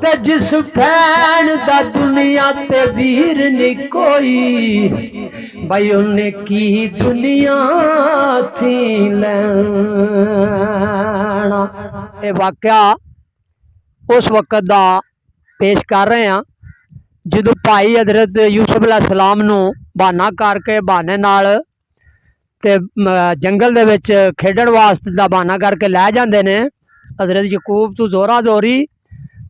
ते जिस भैन दा दुनिया ते वीर नी कोई, भाई उन्हें की दुनिया थी लैना। ये वाकया उस वक्त दा पेश कर रहे हैं जो भाई हजरत यूसुफ अलैहिस्सलाम नूं बहाना करके बहाने नाल ते जंगल दे विच खेडण वास्ते दा बहाना करके लै जांदे ने हजरत यकूब तू जोरा जोरी।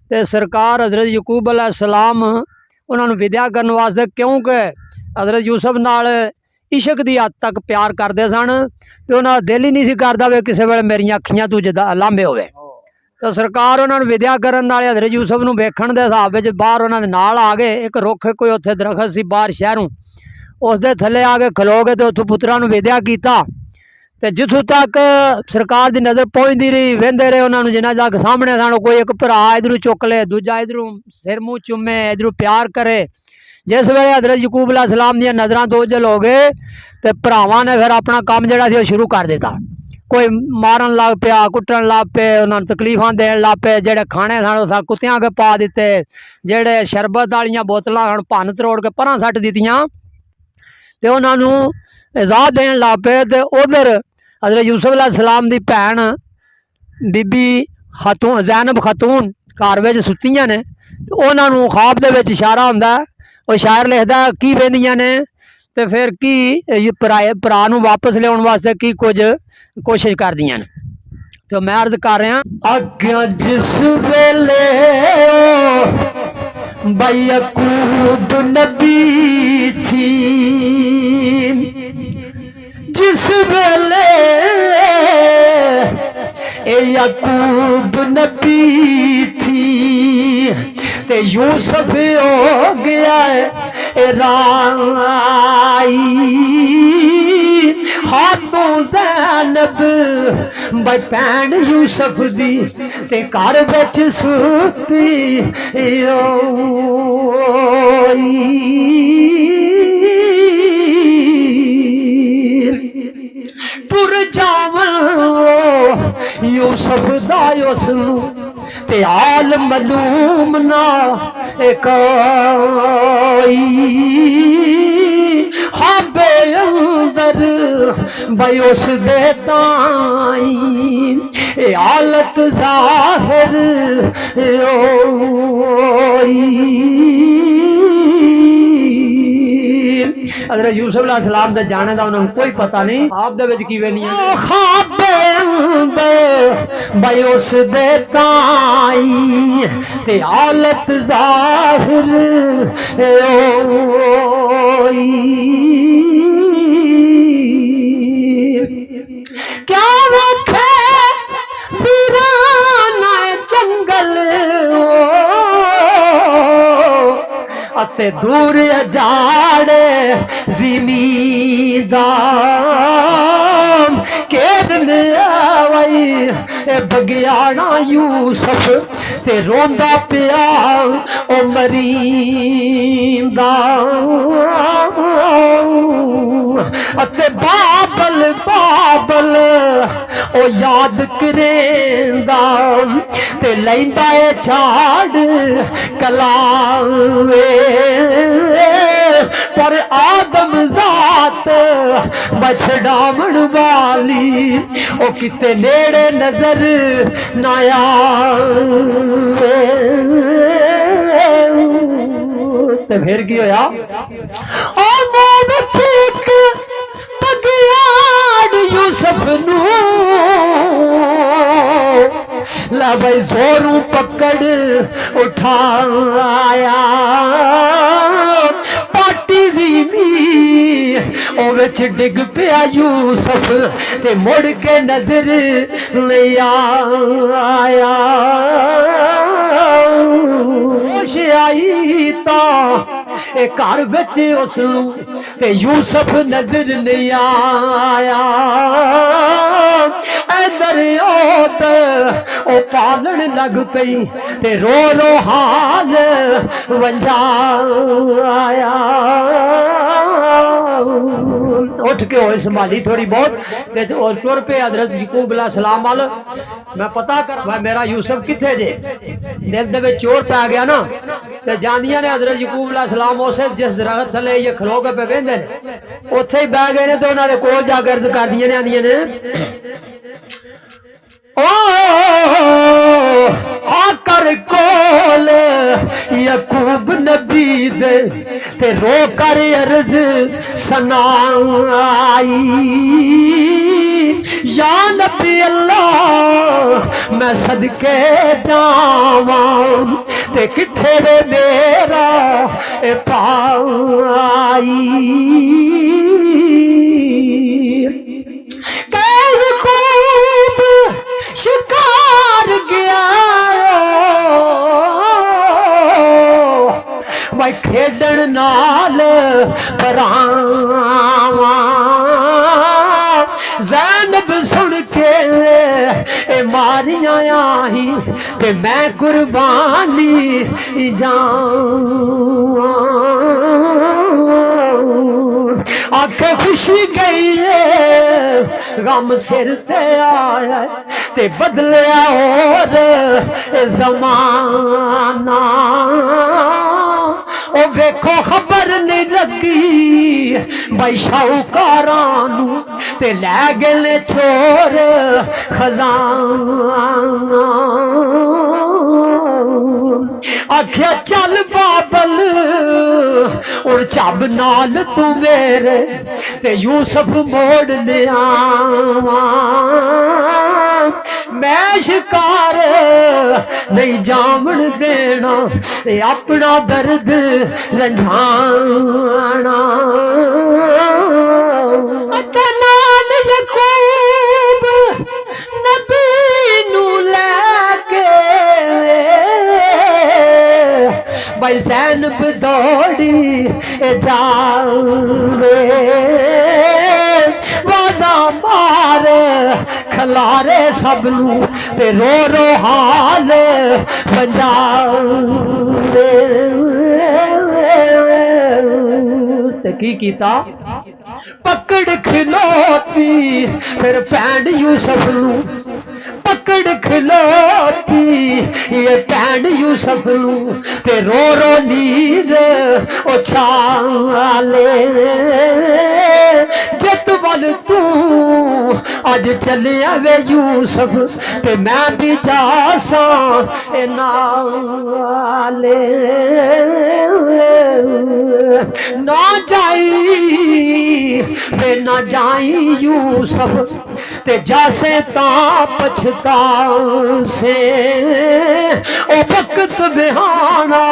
ते सरकार हजरत यकूब अलैहिस्सलाम उन्होंने विद्या करने वास्ते, क्योंकि हजरत यूसुफ नाल इशक की हद तक प्यार करते सन, तो उन्होंने दिल ही नहीं सी करता वे किसी वेले मेरिया अखियां तू जदा लांभे होवे। तो सरकार उन्होंने विद्या करन नाल हजरत यूसुफ नूं वेखण दे हिसाब विच बाहर उन्होंने नाल आ गए। एक रुख कोई उत्थे दरखत सी बाहर शहरों, उस दे थले आ के खलो गए तो उत्थों पुत्रा नूं विद्या कीता। ते जिथों तक सरकार की नज़र पहुँचती रही, वेंदे रहे उन्होंने जिन्ना तक सामने सन। कोई एक भरा इधरों चुक ले, दूजा इधरों सिर मुँह चूमे, इधरों प्यार करे। जिस वेले हजरत यकूब अलैहिस्सलाम दी नज़रां तो ओझल हो गए तो भरावां ने फिर अपना काम जिहड़ा सी शुरू कर दिता। कोई मारन लग पिया, कुट्टन लग पे, उन्होंने तकलीफां देन लग पे। जेड़े खाने सन उस कुत्तियां के पा दिते, जेड़े शरबत वालियां बोतलां सन भन्न तरोड़ के परां सट दित्तियां ते उन्होंने इजाज़त देन लग पे। ते उधर हजरत यूसुफ अलैहिस्सलाम दी भैन बीबी खातून ज़ैनब खातून घर विच सुत्तियां ने। उन्होंने ख्वाब दे विच इशारा हुंदा है, वो शायर लिखदा की वेंदियां ने ते फिर की भरा नूं वापस लियाउण वास्ते की कुछ कोशिश करदियां ने। तो मैं अर्ज कर रहा आग्या जिस वेले भाई यकूब नबी थी, जिस वेले यकूब नबी थी ते यूसुफ हो गया राई। खातून ज़ैनब भाई भैन यूसुफ दी ते घर विच सुती टुर जावन यूसुफ दा उसनू ते आल मलूम ना कोई। हाबे अंदर भाई उस दे ताई ए हालत जाहिर होई। हज़रत यूसुफ अलैहिस्सलाम दे जाने दा उन्होंने कोई पता नहीं। आप दे विच किवें नहीं भाई उस दे ताई ते हालत जाहिर होई। क्या रखे वीराना जंगल अते दूर अजाड़े ज़मींदार केदने आवई ए बगियाना यूसुफ ते रोंदा पिया ओ मरींदा। अते बाबल बाबल ओ याद करेंदा ते लैंदा ए झाड़ कलावे। पर आदम जात बछड़ावण वाली ओ किते नेड़े नजर ना आवे। ते फिर की होया यूसुफ नू ला भाई जोरू पकड़ उठाया। पाटी ज़ीमी ओ विच डिग पिया यूसुफ ते मुड़ के नजर नहीं आया। होश आई तो घर बिच उसनू ते यूसुफ नजर नहीं आया। दरियात ओ पालन लग पई ते रो रो हाल वंजाया। उठ के होए संभाली थोड़ी बहुत और तुर पे हजरत यकूब अलैहिस्सलाम वाल। मैं पता कर भाई मेरा यूसुफ किथे जे दिल दे चोर पै गया ना ते जांदियां ने हजरत यकूब अलैहिस्सलाम उस जिस दरख्त थले ये खलो के पे वेंदे ने उत्थे ही बह गए ने ते उन्हां दे कोल जा के अर्ज करदियां ने आंदियां ने आकर कोल यकूब नबी दे ते रो कर अर्ज सनाई या नबी अल्लाह मैं सदके जावां ते किथे वे मेरा ए पाई खूब शिकार गया मैं खेडन नाल परावा ज़ैनब सुन के ए मारियां आई ते मैं कुर्बानी जाऊं आंखें खुशी गई है गम सिर से आया ते बदलिया और जमाना ओ वेखो खबर नहीं लगी भाई शाहूकारां नू ते लै गए चोर खजाना आख्या चल बाबल और चब नाल तू मेरे ते यूसुफ मोड़ ले आवा मैं शिकार नहीं जामन देना ते अपना दर्द रंझाना नाल यकूब नबी नू लैके भाई ज़ैनब दौड़ी जावे वाजा मार खलारे सब नू ते रो रो हाल पंजाबे ते की कीता पकड़ खिलोती फिर भैन यूसुफ नू पकड़ खिलोती ये भैन यूसुफ नू ते रो रो नीर उछाले जत वल तू अज चलिया वे यूसुफ ते मैं भी जासा नाले ना जाई वे ना जाई यूसुफ ते जासे ता पछता से ओ वक्त बिहाना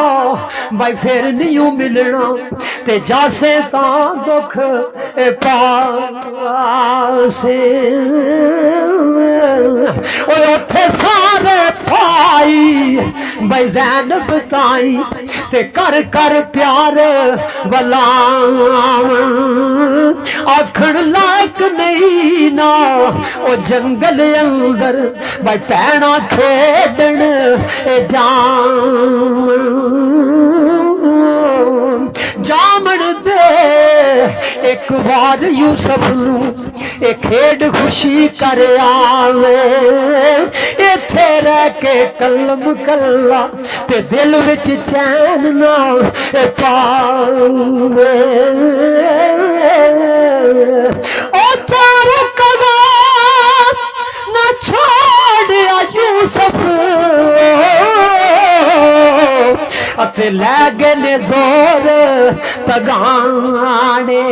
भाई फिर नहीं मिलना ते जासे ता दुख पासे उथे सारे पाई भाई ज़ैनब ताई ते कर कर प्यार बलाव आखण लायक नहीं ना ओ जंगल अंदर भाई पैना खेडन जामन दे एक बार यूसुफ नू ए खेड खुशी कर आवे इथे रह के कलम कल्ला ते दिल विच चैन ना पावे ओ चारों कदम ना छोड़िया यूसुफ अते लै गए जोर तगाने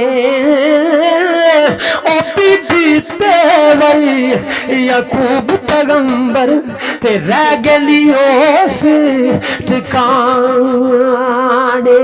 ओ बीबी ते वई यकूब पैगंबर ते रह गली उस ठिकाने